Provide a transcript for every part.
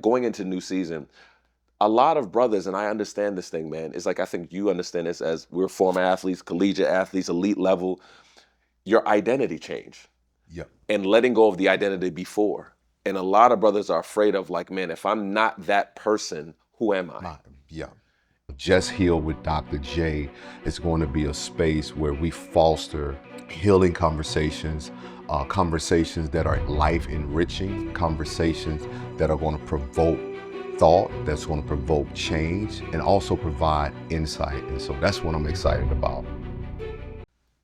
Going into new season, a lot of brothers, and I understand this thing, man, it's like I think you understand this as we're former athletes, collegiate athletes, elite level, your identity change Yeah. and letting go of the identity before. And a lot of brothers are afraid of like, man, if I'm not that person, who am I? My, yeah. Just Heal with Dr. J is going to be a space where we foster healing conversations, conversations that are life enriching, conversations that are going to provoke thought, that's going to provoke change, and also provide insight. And so that's what I'm excited about.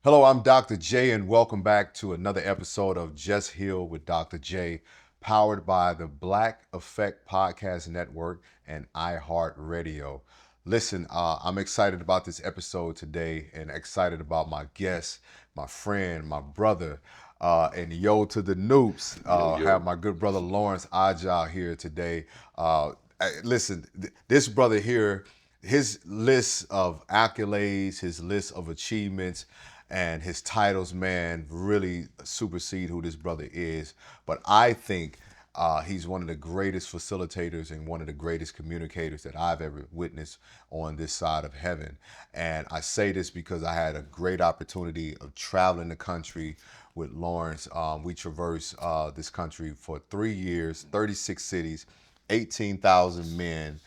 Hello, I'm Dr. J, and welcome back to another episode of Just Heal with Dr. J, powered by the Black Effect Podcast Network and iHeartRadio. Listen, I'm excited about this episode today and excited about my guest, my friend, my brother, and yo to the noobs. Yo, Have yo. my good brother Lawrence Adjah here today. Listen, this brother here, his list of accolades, his list of achievements, and his titles, man, really supersede who this brother is. But I think he's one of the greatest facilitators and one of the greatest communicators that I've ever witnessed on this side of heaven. And I say this because I had a great opportunity of traveling the country with Lawrence. We traversed this country for 3 years, 36 cities, 18,000 men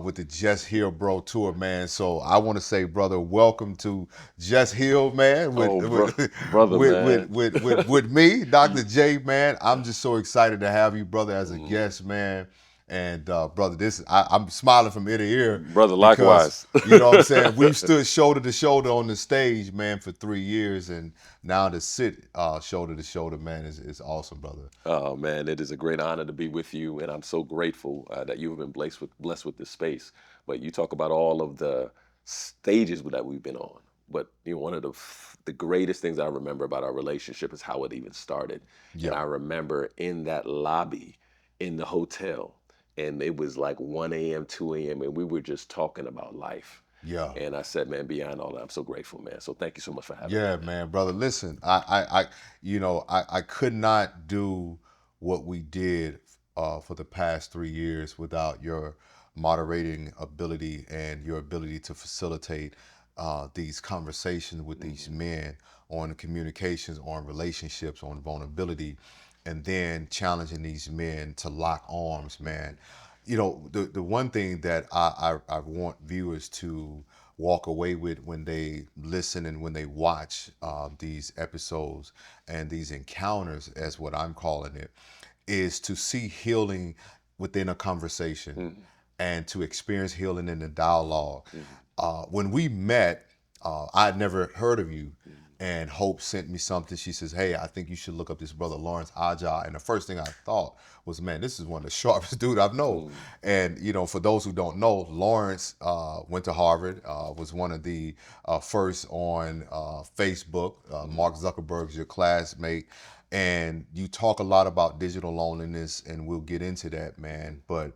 with the Just Heal Bro tour, man. So I want to say, brother, welcome to Just Heal, man, with Oh, brother, with, with, man. with, with, with me, Dr. J, man. I'm just so excited to have you, brother, as a guest, man. And brother, I'm smiling from ear to ear Brother, because likewise. you know what I'm saying, we've stood shoulder to shoulder on the stage, man, for 3 years, and now to sit shoulder to shoulder, man, is awesome, brother. Oh man, it is a great honor to be with you, and I'm so grateful that you've been blessed with this space. But you talk about all of the stages that we've been on. But one of the greatest things I remember about our relationship is how it even started. And Yeah. I remember in that lobby in the hotel, and it was like 1 a.m., 2 a.m., and we were just talking about life. Yeah. And I said, man, beyond all that, I'm so grateful, man. So thank you so much for having me, Yeah, man. man, brother. Listen, I could not do what we did for the past 3 years without your moderating ability and your ability to facilitate these conversations with these men on communications, on relationships, on vulnerability, and then challenging these men to lock arms, man. You know, the one thing that I want viewers to walk away with when they listen and when they watch these episodes and these encounters, as what I'm calling it, is to see healing within a conversation Mhm, and to experience healing in the dialogue. mhm, When we met, I'd never heard of you. mhm, And Hope sent me something. She says, "Hey, I think you should look up this brother Lawrence Adjah." And the first thing I thought was, "Man, this is one of the sharpest dude I've known." mhm, And you know, for those who don't know, Lawrence went to Harvard. Was one of the first on Facebook. mhm. Mark Zuckerberg's your classmate, and you talk a lot about digital loneliness, and we'll get into that, man. But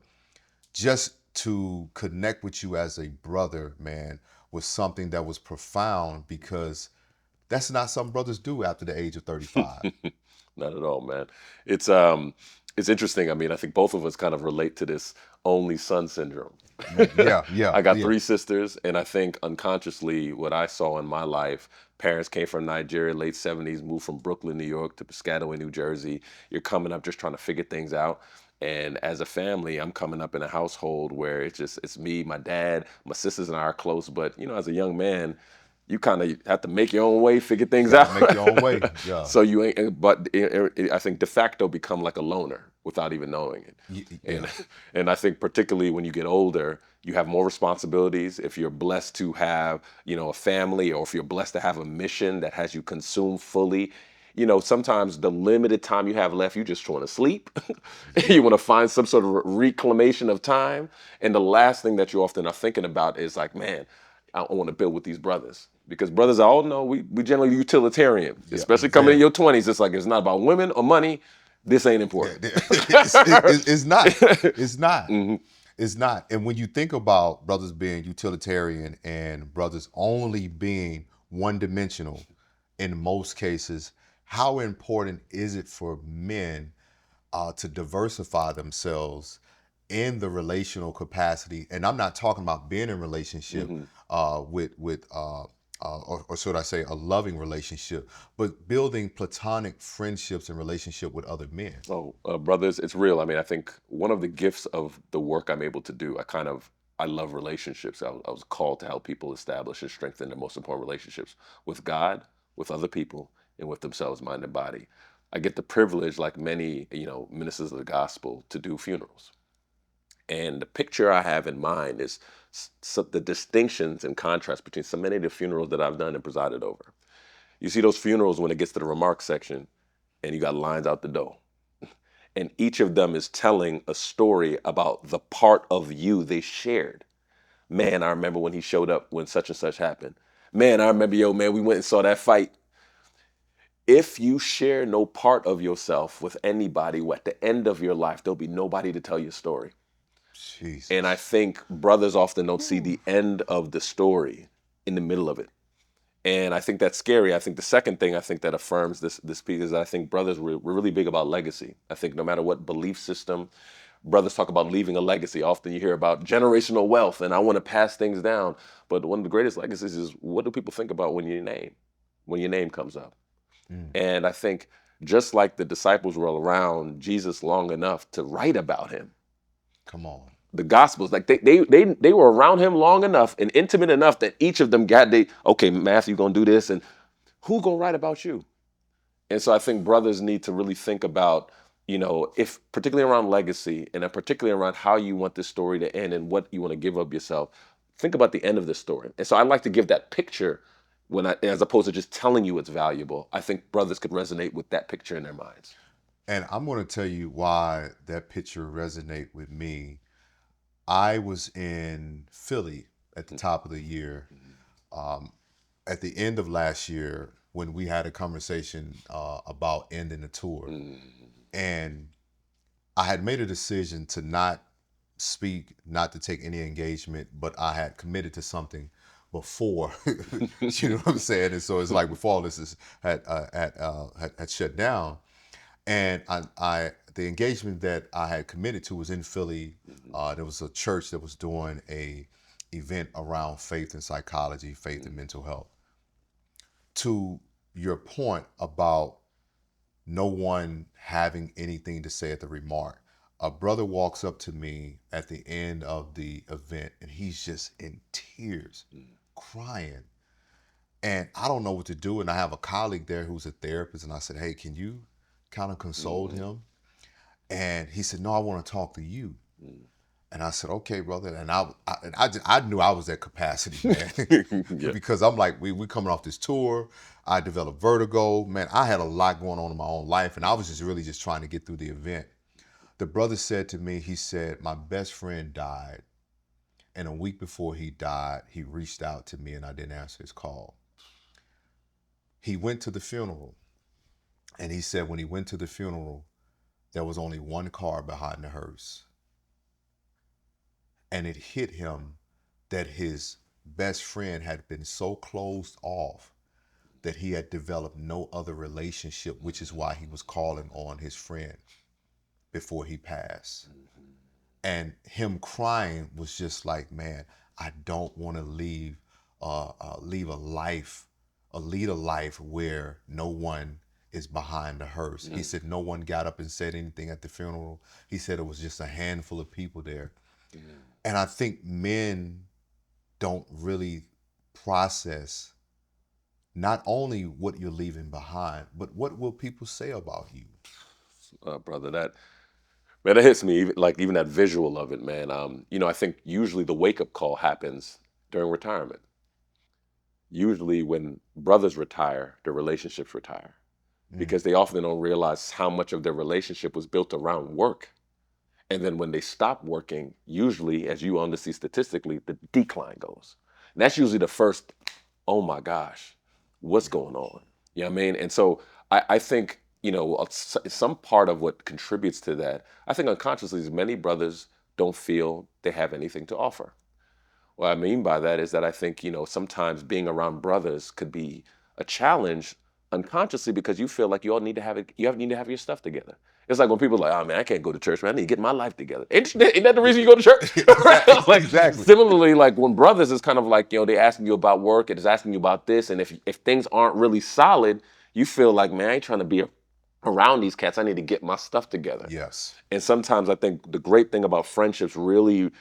just to connect with you as a brother, man, was something that was profound because that's not some brothers do after the age of 35. Not at all, man. It's interesting. I mean, I think both of us kind of relate to this only son syndrome. Yeah, yeah, I got yeah. three sisters, and I think unconsciously what I saw in my life, parents came from Nigeria, late 70s, moved from Brooklyn, New York to Piscataway, New Jersey. You're coming up just trying to figure things out. And as a family, I'm coming up in a household where it's me, my dad, my sisters and I are close, but as a young man, you kind of have to make your own way, figure You things got to out. make your own way. Yeah, So you ain't, but I think de facto become like a loner without even knowing it. And yeah, and I think particularly when you get older, you have more responsibilities. If you're blessed to have, a family, or if you're blessed to have a mission that has you consumed fully, sometimes the limited time you have left, you just want to sleep. You want to find some sort of reclamation of time. And the last thing that you often are thinking about is like, man, I want to build with these brothers. Because brothers, I all know we generally utilitarian, yeah. especially coming in Very. your 20s. It's like, it's not about women or money. This ain't Yeah, important. it's not. It's not. Mhm. It's not. And when you think about brothers being utilitarian and brothers only being one dimensional in most cases, how important is it for men to diversify themselves in the relational capacity, and I'm not talking about being in relationship Hmm. or should I say, a loving relationship, but building platonic friendships and relationship with other men. Oh, brothers, it's real. I mean, I think one of the gifts of the work I'm able to do, I love relationships. I was called to help people establish and strengthen their most important relationships with God, with other people, and with themselves, mind and body. I get the privilege, like many, ministers of the gospel, to do funerals. And the picture I have in mind is the distinctions and contrast between so many of the funerals that I've done and presided over. You see those funerals when it gets to the remarks section, and you got lines out the door, and each of them is telling a story about the part of you they shared. Man, I remember when he showed up when such and such happened. Man, I remember, yo, man, we went and saw that fight. If you share no part of yourself with anybody, at the end of your life, there'll be nobody to tell your story. And I Jesus. think brothers often don't see the end of the story in the middle of it. And I think that's scary. I think the second thing I think that affirms this piece is I think brothers we're really big about legacy. I think no matter what belief system, brothers talk about leaving a legacy. Often you hear about generational wealth and I want to pass things down. But one of the greatest legacies is what do people think about when your name comes up? Mm, And I think just like the disciples were around Jesus long enough to write about him, come on. the gospels like they were around him long enough and intimate enough that each of them got they okay, Matthew gonna do this, and who gonna write about you? And so I think brothers need to really think about, if particularly around legacy and then particularly around how you want this story to end and what you want to give of yourself. Think about the end of this story. And so I like to give that picture as opposed to just telling you it's valuable. I think brothers could resonate with that picture in their minds. And I'm going to tell you why that picture resonate with me. I was in Philly at the top of the year. Um, at the end of last year, when we had a conversation about ending the tour, Mm-hmm. and I had made a decision to not speak, not to take any engagement, but I had committed to something before. You know what I'm saying? And so it's like before all this had shut down, and the engagement that I had committed to was in Philly. There was a church that was doing a event around faith and psychology, faith and mental health. To your point about no one having anything to say at the remark, a brother walks up to me at the end of the event and he's just in tears, crying. And I don't know what to do. And I have a colleague there who's a therapist. And I said, hey, can you kind of console Mm-hmm. him? And he said, no, I want to talk to you. And I said, okay, brother. And I knew I was at capacity, man, Yeah. because I'm like, we coming off this tour. I developed vertigo, man. I had a lot going on in my own life, and I was just really just trying to get through the event. The brother said to me, he said, my best friend died, and a week before he died, he reached out to me, and I didn't answer his call. He went to the funeral, and he said when he went to the funeral, there was only one car behind the hearse, and it hit him that his best friend had been so closed off that he had developed no other relationship, which is why he was calling on his friend before he passed. And him crying was just like, man, I don't want to leave a life, lead a life where no one is behind the hearse. He said no one got up and said anything at the funeral. He said it was just a handful of people there. And I think men don't really process not only what you're leaving behind, but what will people say about you? Brother, that hits me. Even that visual of it, man. I think usually the wake up call happens during retirement. Usually, when brothers retire, the relationships retire Mm, because they often don't realize how much of their relationship was built around work. And then when they stop working, usually, as you understand statistically, the decline goes. And that's usually the first, oh my gosh, what's yeah. going on? You know what I mean? And so I think, some part of what contributes to that, I think unconsciously, is many brothers don't feel they have anything to offer. What I mean by that is that I think, sometimes being around brothers could be a challenge unconsciously because you feel like you all need to have it. You need to have your stuff together. It's like when people are like, oh man, I can't go to church, man. I need to get my life together. Ain't that the reason you go to church? Exactly. Like Exactly. similarly, like when brothers is kind of like, they asking you about work, it is asking you about this, and if things aren't really solid, you feel like, man, I ain't trying to be around these cats. I need to get my stuff together. Yes. And sometimes I think the great thing about friendships, really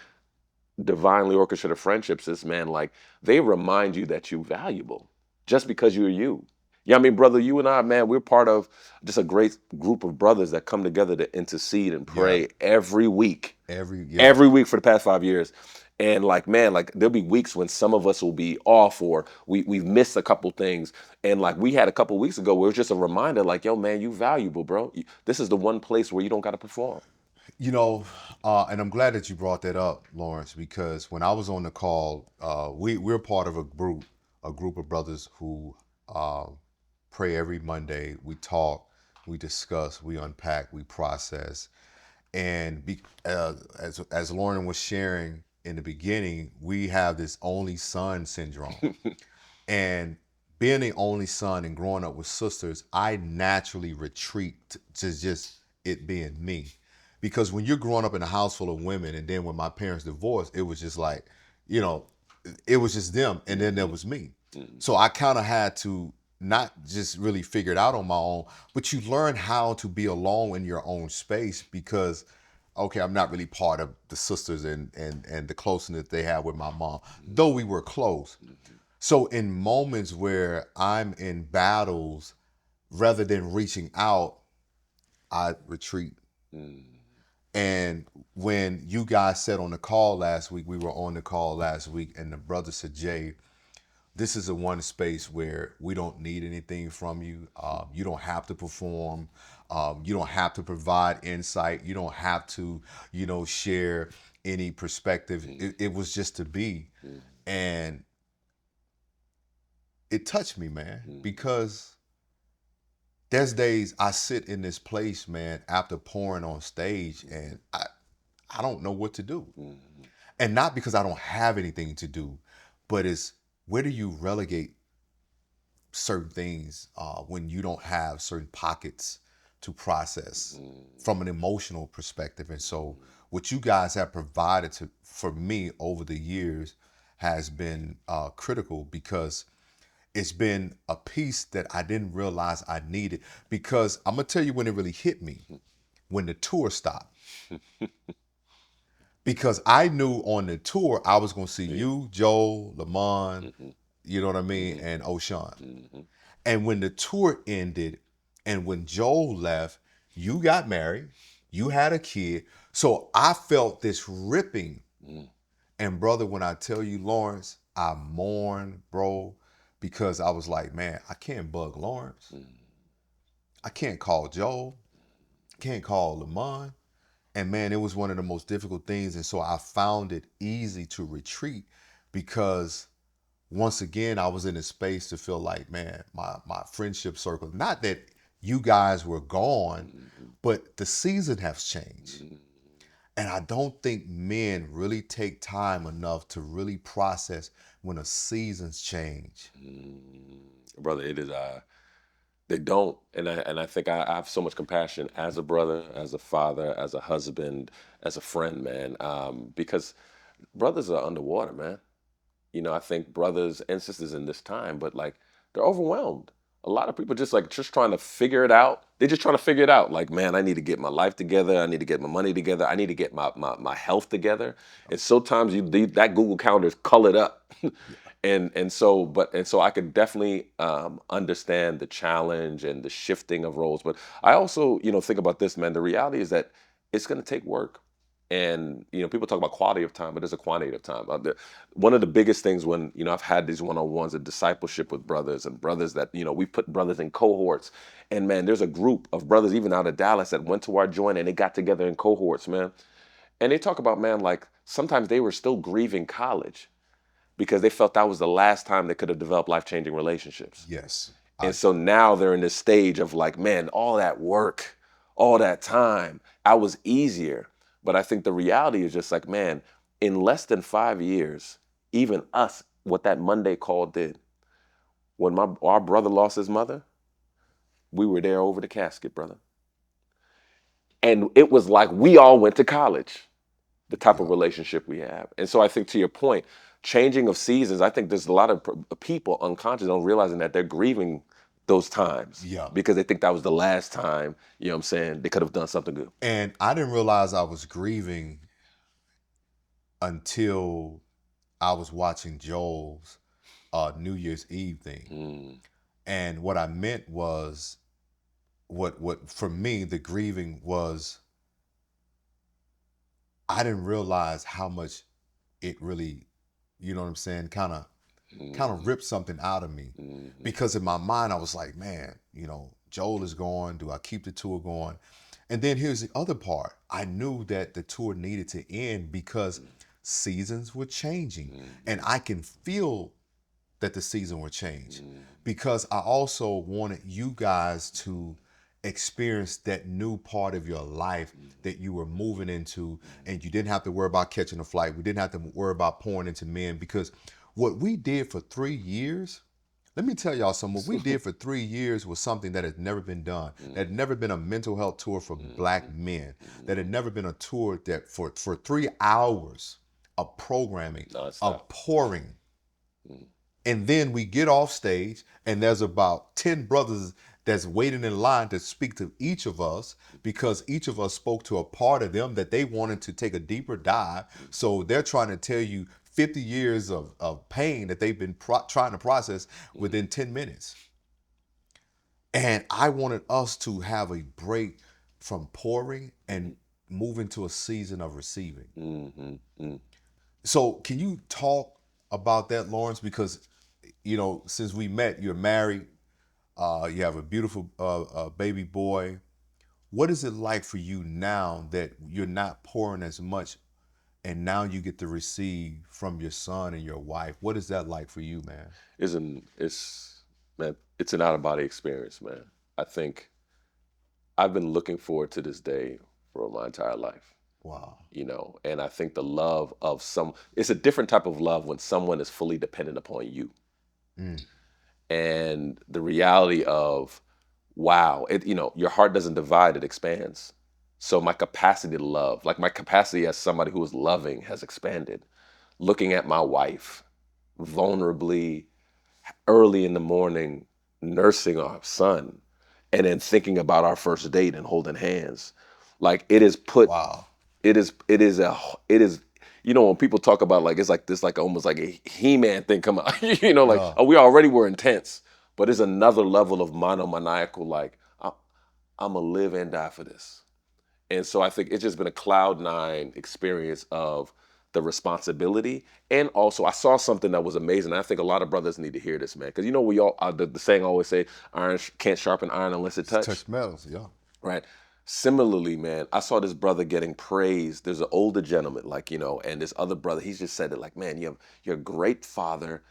divinely orchestrated friendships, is, man, like they remind you that you're valuable just because you're you. Yeah, I mean, brother, you and I, man, we're part of just a great group of brothers that come together to intercede and Yeah. pray every week, Yeah. every week for the past 5 years. And like, man, like there'll be weeks when some of us will be off or we've missed a couple things. And like we had a couple weeks ago where it was just a reminder, like, yo, man, you valuable, bro. This is the one place where you don't got to perform. You know, and I'm glad that you brought that up, Lawrence, because when I was on the call, we're part of a group of brothers who uh, pray every Monday. We talk, we discuss, we unpack, we process, and as Lauren was sharing in the beginning, we have this only son syndrome, and being the only son and growing up with sisters, I naturally retreat to just it being me. Because when you're growing up in a house full of women, and then when my parents divorced, it was just like, you know, it was just them, and then there was me. So I kind of had to not just really figure it out on my own, but you learn how to be alone in your own space because, okay, I'm not really part of the sisters and the closeness they had with my mom, though we were close. So in moments where I'm in battles, rather than reaching out, I retreat. And when you guys said on the call last week, we were on the call last week, and the brother said, Jay, this is a one space where we don't need anything from you. You don't have to perform. You don't have to provide insight. You don't have to, share any perspective. It was just to be. And it touched me, man, because there's days I sit in this place, man, after pouring on stage, and I don't know what to do. And not because I don't have anything to do, but it's where do you relegate certain things when you don't have certain pockets to process from an emotional perspective. And so what you guys have provided for me over the years has been critical because it's been a piece that I didn't realize I needed. Because I'm gonna tell you when it really hit me, when the tour stopped. Because I knew on the tour I was gonna see you, Joe, Lamont, you know what I mean, and O'Shawn. And when the tour ended and when Joel left, you got married, you had a kid. So I felt this ripping. And brother, when I tell you, Lawrence, I mourned, bro, because I was like, man, I can't bug Lawrence. I can't call Joel. Can't call Lamont. And man, it was one of the most difficult things. And so I found it easy to retreat because once again, I was in a space to feel like, man, my friendship circle, not that you guys were gone, but the season has changed. And I don't think men really take time enough to really process when a season's change. Brother, it is they don't, and I think I have so much compassion as a brother, as a father, as a husband, as a friend, man, because brothers are underwater, man. I think brothers and sisters in this time, but like they're overwhelmed. A lot of people just trying to figure it out. They're just trying to figure it out. Like, man, I need to get my life together. I need to get my money together. I need to get my health together. And sometimes that Google Calendar is colored up. And so I could definitely understand the challenge and the shifting of roles. But I also, think about this, man. The reality is that it's going to take work. And people talk about quality of time, but there's a quantity of time. One of the biggest things when I've had these one-on-ones of discipleship with brothers and brothers that we put brothers in cohorts, and man, there's a group of brothers even out of Dallas that went to our joint and they got together in cohorts, man. And they talk about, man, like sometimes they were still grieving college because they felt that was the last time they could have developed life-changing relationships. Yes. And so now they're in this stage of like, man, all that work, all that time, I was easier. But I think the reality is just like, man, in less than 5 years, even us, what that Monday call did, when our brother lost his mother, We were there over the casket, brother. And it was like we all went to college, the type of Yeah. relationship we have. And so I think to your point, changing of seasons, I think there's a lot of people unconscious don't realizing that they're grieving those times Yeah. because they think that was the last time, you know what I'm saying, they could have done something good. And I didn't realize I was grieving until I was watching Joel's New Year's Eve thing. Mm, And what I meant was what for me the grieving was I didn't realize how much it really, you know what I'm saying, kind of mm, ripped something out of me. mm, Because in my mind I was like, man, Joel is going, do I keep the tour going? And then here's the other part. I knew that the tour needed to end because seasons were changing. And mm, I can feel that the season would change mm, because I also wanted you guys to experience that new part of your life that you were moving into, and you didn't have to worry about catching a flight. We didn't have to worry about pouring into men because what we did for 3 years, let me tell y'all something. What we did for 3 years was something that had never been done. That had never been a mental health tour for black men. That had never been a tour that for 3 hours of programming, nonstop. of pouring. Mm, And then we get off stage, and there's about 10 brothers that's waiting in line to speak to each of us because each of us spoke to a part of them that they wanted to take a deeper dive. So they're trying to tell you 50 years of pain that they've been trying to process mm, within 10 minutes. And I wanted us to have a break from pouring and mm, move into a season of receiving. mm, mm, So, can you talk about that, Lawrence? Because since we met, you're married. You have a beautiful baby boy. What is it like for you now that you're not pouring as much, and now you get to receive from your son and your wife? What is that like for you, man? it's man, it's an out of body experience, man. I think I've been looking forward to this day for my entire life, Wow. and I think the love of it's a different type of love when someone is fully dependent upon you. Mm. And the reality of, wow, your heart doesn't divide, it expands. So my capacity to love, like my capacity as somebody who is loving, has expanded. Looking at my wife vulnerably early in the morning, nursing our son, and then thinking about our first date and holding hands, like Wow. it is a it is when people talk about, like, it's like this, like almost like a He-Man thing come out, like, Yeah. oh, we already were intense, but it's another level of monomaniacal, like, I'm gonna live and die for this. And so I think it's just been a cloud nine experience of the responsibility. And also, I saw something that was amazing. I think a lot of brothers need to hear this, man, because we all the saying always say, iron can't sharpen iron unless it It's touch, touch metals. Yeah. right? Similarly, man, I saw this brother getting praised. There's an older gentleman, like, and this other brother, he's just said it, like, man, you're a great father.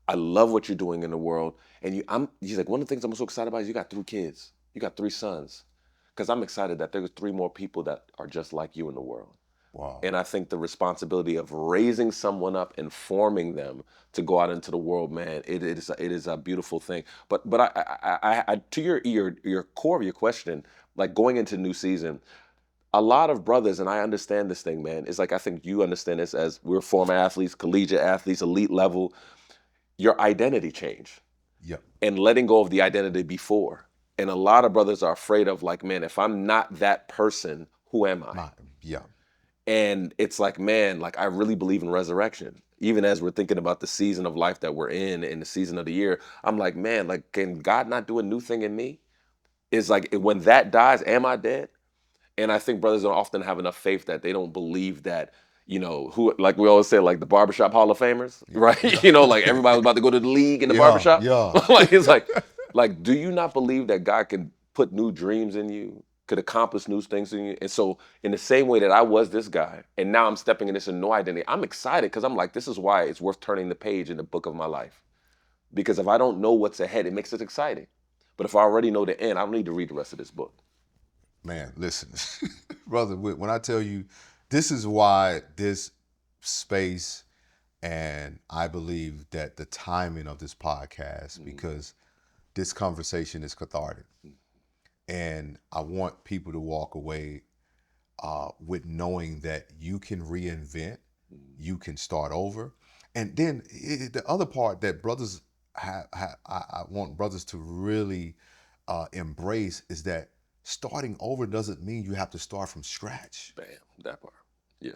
I love what you're doing in the world. And he's like, one of the things I'm so excited about is you got 3 kids. You got 3 sons. Because I'm excited that there's 3 more people that are just like you in the world. Wow. And I think the responsibility of raising someone up and forming them to go out into the world, man, it is a beautiful thing. But I to your core of your question, like going into new season, a lot of brothers, and I understand this thing, man. It's like, I think you understand this, as we're former athletes, collegiate athletes, elite level. Your identity change Yep. and letting go of the identity before. And a lot of brothers are afraid of, like, man, if I'm not that person, who am I? Yeah. And it's like, man, like, I really believe in resurrection. Even as we're thinking about the season of life that we're in the season of the year, I'm like, man, like, can God not do a new thing in me? It's like, when that dies, am I dead? And I think brothers don't often have enough faith that they don't believe that, who, like we always say, like the barbershop Hall of Famers, Yeah. right? Yeah. Like everybody was about to go to the league in the Yeah. barbershop. Yeah. Like, it's like, do you not believe that God can put new dreams in you, could accomplish new things in you? And so, in the same way that I was this guy, and now I'm stepping in this new identity, I'm excited because I'm like, this is why it's worth turning the page in the book of my life. Because if I don't know what's ahead, it makes it exciting. But if I already know the end, I don't need to read the rest of this book. Man, listen, brother, when I tell you, this is why this space, and I believe that the timing of this podcast, Mm, because this conversation is cathartic. And I want people to walk away with knowing that you can reinvent, you can start over. And then the other part that brothers I want brothers to really embrace is that starting over doesn't mean you have to start from scratch. Bam, that part. Yeah.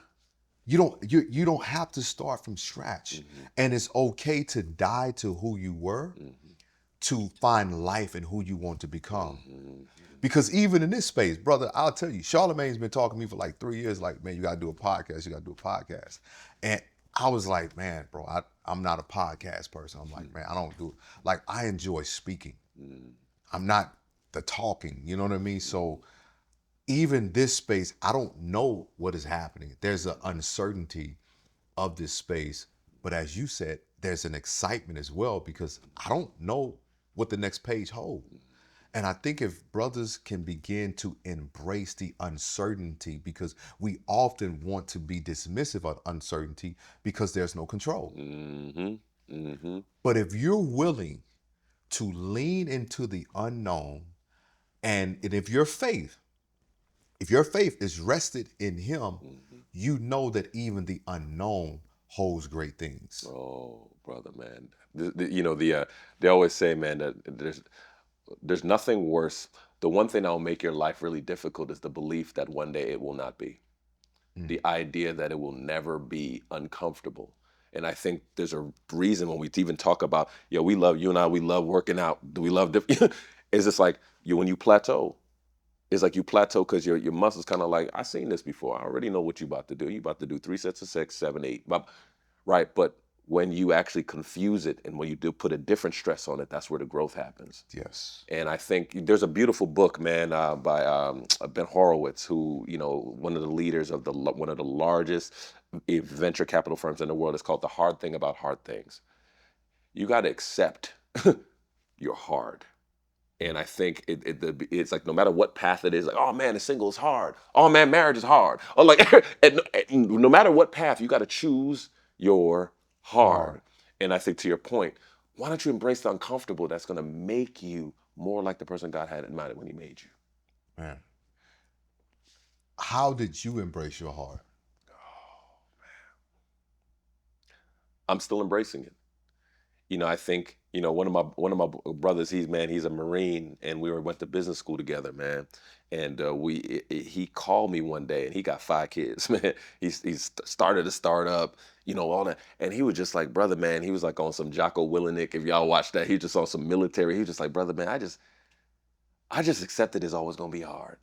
You don't have to start from scratch. Mm-hmm. And it's okay to die to who you were Mm-hmm. to find life in who you want to become. Mm-hmm. Because even in this space, brother, I'll tell you, Charlemagne's been talking to me for like 3 years, like, man, you gotta do a podcast, you gotta do a podcast. And I was like, man, bro, I'm not a podcast person. I'm like, man, I don't do it. Like, I enjoy speaking. Mm-hmm. I'm not the talking, you know what I mean? Mm-hmm. So even this space, I don't know what is happening. There's an uncertainty of this space. But as you said, there's an excitement as well because I don't know what the next page holds. And I think if brothers can begin to embrace the uncertainty, because we often want to be dismissive of uncertainty because there's no control. Mm-hmm. Mm-hmm. But if you're willing to lean into the unknown, and if your faith is rested in him, Mm-hmm. you know that even the unknown holds great things. Oh, brother, man. They always say, man, that there's nothing worse. The one thing that will make your life really difficult is the belief that one day it will not be. Mm. The idea that it will never be uncomfortable. And I think there's a reason when we even talk about, we love you and I, we love working out. Do we love different? It's just like when you plateau, it's like you plateau because your muscles kind of like, I seen this before. I already know what you about to do. You about to do 3 sets of 6, 7, 8. Right. But when you actually confuse it and when you do put a different stress on it, that's where the growth happens. Yes. And I think there's a beautiful book, man, by Ben Horowitz, who, one of the leaders of one of the largest venture capital firms in the world. Is called The Hard Thing About Hard Things. You got to accept you're hard. And I think it's like no matter what path it is, like, oh man, the single is hard. Oh man, marriage is hard. Oh, like, and no matter what path, you got to choose your hard. Hard. And I think to your point, why don't you embrace the uncomfortable that's going to make you more like the person God had in mind when he made you? Man. How did you embrace your heart? I'm still embracing it. I think one of my brothers. He's a Marine, and went to business school together, man. And he called me one day, and he got 5 kids, man. He's started a startup, all that, and he was just like, brother, man. He was like on some Jocko Willenick. If y'all watch that, he just on some military. He was just like, brother, man. I just accepted it's always gonna be hard,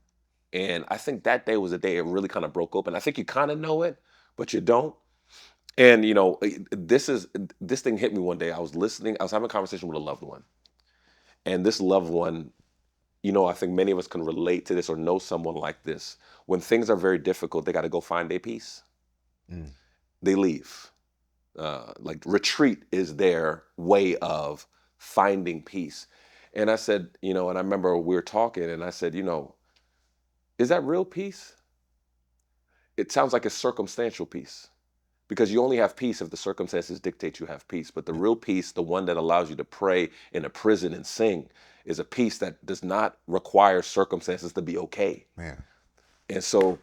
and I think that day was the day it really kind of broke open. I think you kind of know it, but you don't. And this thing hit me one day. I was listening. I was having a conversation with a loved one, and this loved one, I think many of us can relate to this or know someone like this. When things are very difficult, they got to go find their peace. Mm. They leave. Like retreat is their way of finding peace. And I said, and I remember we were talking, and I said, is that real peace? It sounds like a circumstantial peace. Because you only have peace if the circumstances dictate you have peace. But the real peace, the one that allows you to pray in a prison and sing, is a peace that does not require circumstances to be okay. Man. And so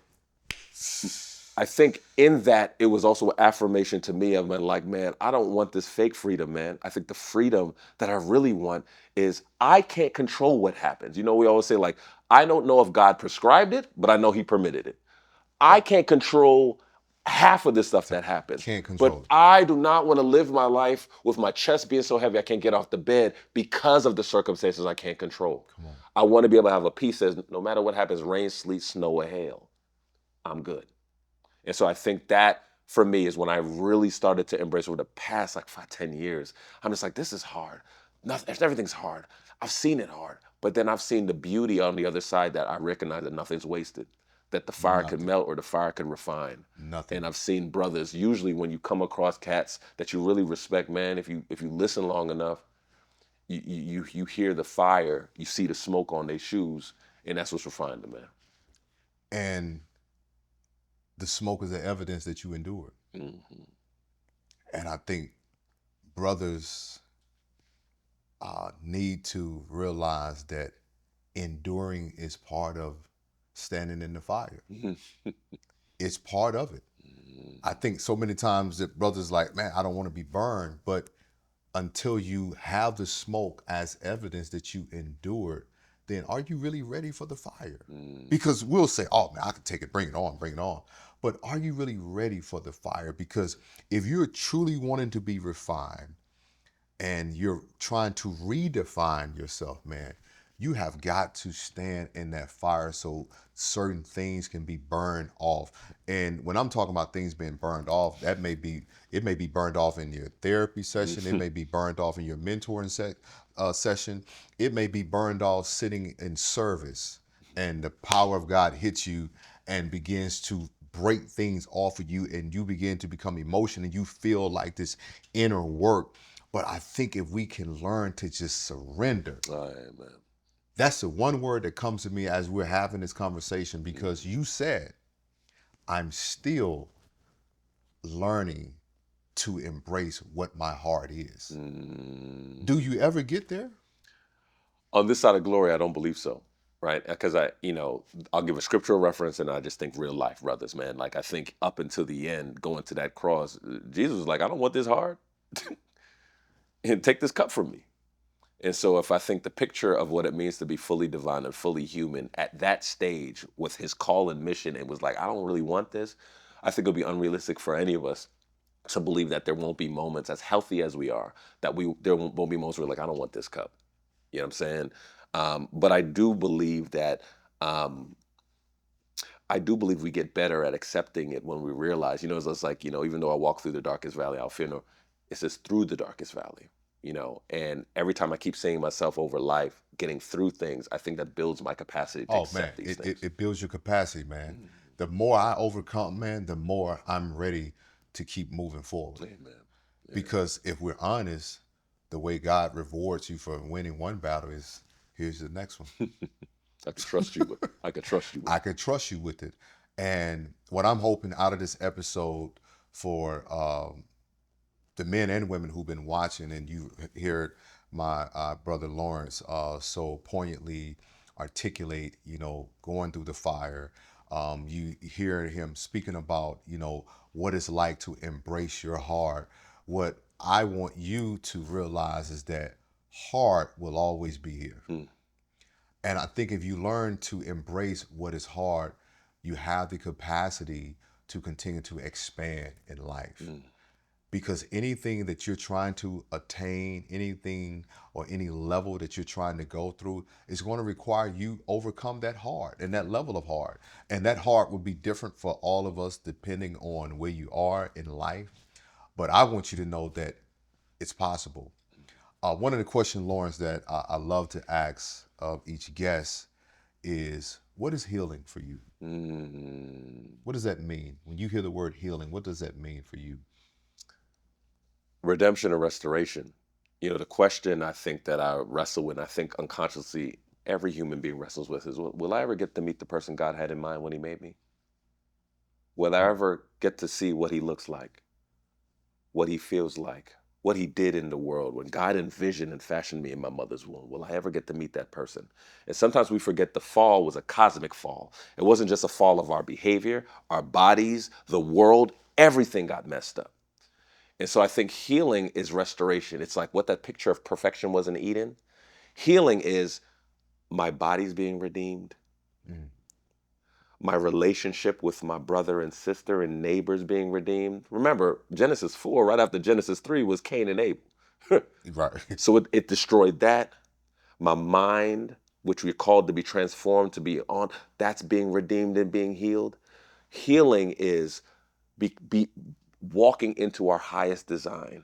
I think in that, it was also an affirmation to me of, like, man, I don't want this fake freedom, man. I think the freedom that I really want is I can't control what happens. We always say, like, I don't know if God prescribed it, but I know he permitted it. I can't control half of the stuff that happens. Can't But control it. I do not want to live my life with my chest being so heavy I can't get off the bed because of the circumstances I can't control. Come on. I want to be able to have a peace that says, no matter what happens, rain, sleet, snow, or hail, I'm good. And so I think that for me is when I really started to embrace over the past like 5, 10 years. I'm just like, this is hard. Everything's hard. I've seen it hard. But then I've seen the beauty on the other side that I recognize that nothing's wasted, that the fire could Nothing. melt or the fire could refine. Nothing. And I've seen brothers, usually when you come across cats that you really respect, man, if you listen long enough, you hear the fire, you see the smoke on their shoes, and that's what's refined them, man. And the smoke is the evidence that you endured. Mm-hmm. And I think brothers need to realize that enduring is part of standing in the fire. Mhm. It's part of it. I think so many times that brothers like, man, I don't want to be burned, but until you have the smoke as evidence that you endured, then are you really ready for the fire? Mm. Because we'll say, oh man, I can take it, bring it on, bring it on. But are you really ready for the fire? Because if you're truly wanting to be refined, and you're trying to redefine yourself, man, you have got to stand in that fire so certain things can be burned off. And when I'm talking about things being burned off, it may be burned off in your therapy session, it may be burned off in your mentoring session, it may be burned off sitting in service, and the power of God hits you and begins to break things off of you, and you begin to become emotional, and you feel like this inner work. But I think if we can learn to just surrender, Amen. that's the one word that comes to me as we're having this conversation, Mm. because you said, I'm still learning to embrace what my heart is. Mm. Do you ever get there? On this side of glory, I don't believe so. Right? Because I'll give a scriptural reference and I just think real life, brothers, man. Like I think up until the end, going to that cross, Jesus was like, I don't want this hard. And take this cup from me. And so if I think the picture of what it means to be fully divine and fully human at that stage with his call and mission, it was like, I don't really want this. I think it'll be unrealistic for any of us to believe that there won't be moments as healthy as we are, that there won't be moments where like, I don't want this cup. You know what I'm saying? But um, I do believe we get better at accepting it when we realize, it's just like, even though I walk through the darkest valley, I'll fear no, it says through the darkest valley, and every time I keep saying myself over life, getting through things, I think that builds my capacity to Oh man, accept these it things. it builds your capacity, man. Mm. The more I overcome, man, the more I'm ready to keep moving forward. Amen. Yeah. Because if we're honest, the way God rewards you for winning one battle is, here's the next one. I could trust you with. I could trust you with. I can trust you with it. And what I'm hoping out of this episode for the men and women who've been watching, and you heard my brother Lawrence so poignantly articulate, going through the fire. You hear him speaking about, what it's like to embrace your heart. What I want you to realize is that heart will always be here. Mm. And I think if you learn to embrace what is hard, you have the capacity to continue to expand in life. Mm. Because anything that you're trying to attain, anything or any level that you're trying to go through, is going to require you overcome that hard and that level of hard. And that hard will be different for all of us depending on where you are in life. But I want you to know that it's possible. One of the questions, Lawrence, that I love to ask of each guest is, what is healing for you? Mm. What does that mean? When you hear the word healing, what does that mean for you? Redemption and restoration. The question I think that I wrestle with, and I think unconsciously every human being wrestles with, is will I ever get to meet the person God had in mind when he made me? Will I ever get to see what he looks like, what he feels like, what he did in the world when God envisioned and fashioned me in my mother's womb? Will I ever get to meet that person? And sometimes we forget the fall was a cosmic fall. It wasn't just a fall of our behavior, our bodies, the world, everything got messed up. And so I think healing is restoration. It's like what that picture of perfection was in Eden. Healing is my body's being redeemed, Mm. my relationship with my brother and sister and neighbors being redeemed. Remember, Genesis 4, right after Genesis 3, was Cain and Abel. Right. So it destroyed that. My mind, which we're called to be transformed, to be on, that's being redeemed and being healed. Healing is be walking into our highest design.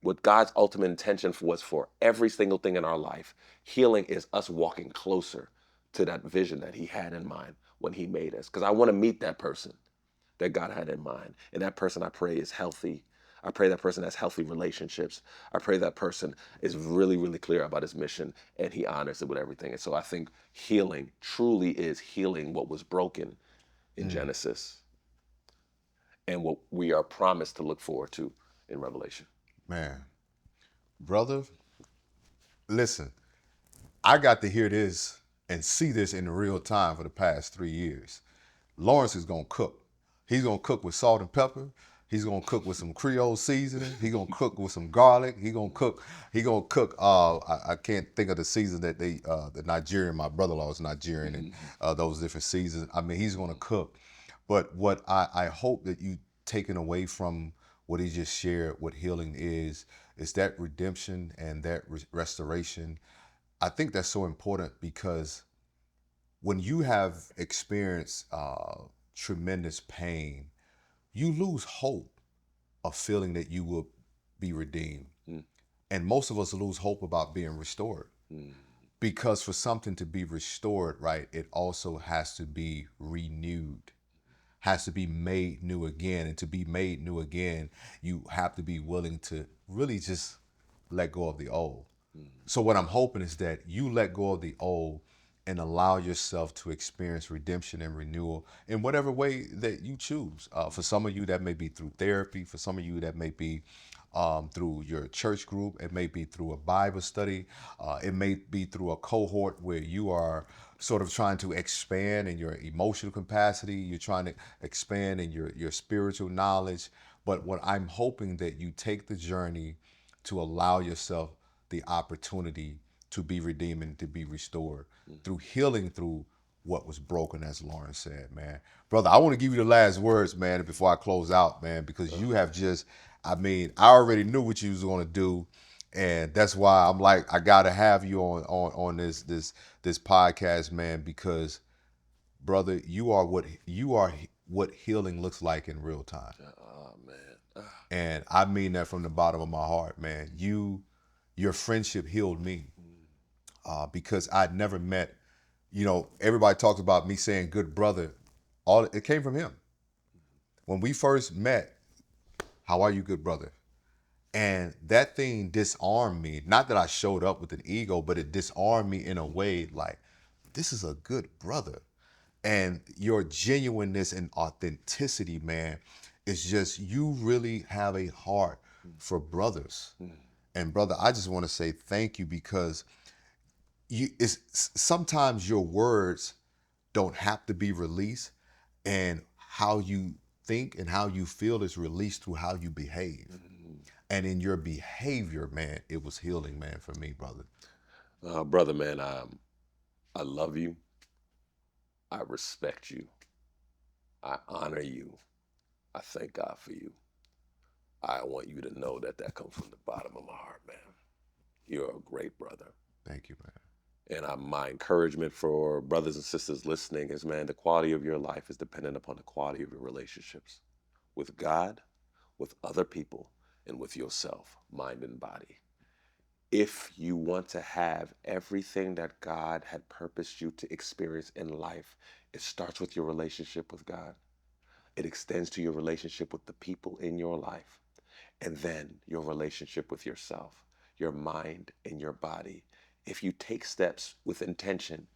What God's ultimate intention was for every single thing in our life. Healing is us walking closer to that vision that he had in mind when he made us. Because I want to meet that person that God had in mind. And that person, I pray, is healthy. I pray that person has healthy relationships. I pray that person is really, really clear about his mission and he honors it with everything. And so I think healing truly is healing what was broken in Mm. Genesis and what we are promised to look forward to in Revelation. Man, brother, listen, I got to hear this and see this in real time for the past 3 years. Lawrence is gonna cook. He's gonna cook with salt and pepper. He's gonna cook with some Creole seasoning. He's gonna cook with some garlic. He gonna cook. He gonna cook. I can't think of the season that the Nigerian. My brother-in-law is Nigerian, and those different seasons. I mean, he's gonna cook. But what I hope that you taken away from what he just shared, what healing is that redemption and that restoration. I think that's so important because when you have experienced tremendous pain, you lose hope of feeling that you will be redeemed. Mm. And most of us lose hope about being restored Mm. because for something to be restored, right, it also has to be renewed, has to be made new again. And to be made new again, you have to be willing to really just let go of the old. So what I'm hoping is that you let go of the old and allow yourself to experience redemption and renewal in whatever way that you choose. For some of you, that may be through therapy. For some of you, that may be through your church group. It may be through a Bible study. It may be through a cohort where you are sort of trying to expand in your emotional capacity. You're trying to expand in your spiritual knowledge. But what I'm hoping that you take the journey to allow yourself the opportunity to be redeemed and to be restored through healing through what was broken, as Lauren said, man. Brother, I want to give you the last words, man, before I close out, man, because you have just, I mean, I already knew what you was going to do. And that's why I'm like, I gotta have you on this podcast, man, because brother, you are what healing looks like in real time. Oh man. And I mean that from the bottom of my heart, man. Your friendship healed me because I'd never met. You know, everybody talks about me saying "good brother." All it came from him. When we first met, how are you, good brother? And that thing disarmed me. Not that I showed up with an ego, but it disarmed me in a way like, this is a good brother. And your genuineness and authenticity, man, is just you really have a heart for brothers. And brother, I just want to say thank you because it's sometimes your words don't have to be released, and how you think and how you feel is released through how you behave. And in your behavior, man, it was healing, man, for me, brother. Brother, man, I love you. I respect you. I honor you. I thank God for you. I want you to know that that comes from the bottom of my heart, man. You're a great brother. Thank you, man. And my encouragement for brothers and sisters listening is, man, the quality of your life is dependent upon the quality of your relationships with God, with other people, and with yourself, mind and body. If you want to have everything that God had purposed you to experience in life, it starts with your relationship with God. It extends to your relationship with the people in your life, and then your relationship with yourself, your mind, and your body. If you take steps with intention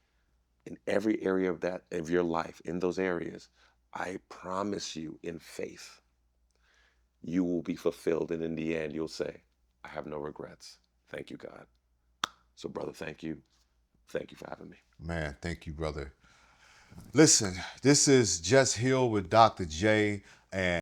in every area of that of your life, in those areas, I promise you, in faith, you will be fulfilled, and in the end, you'll say, "I have no regrets. Thank you, God." So, brother, thank you. Thank you for having me. Man, thank you, brother. Listen, this is Just Heal with Dr. J. And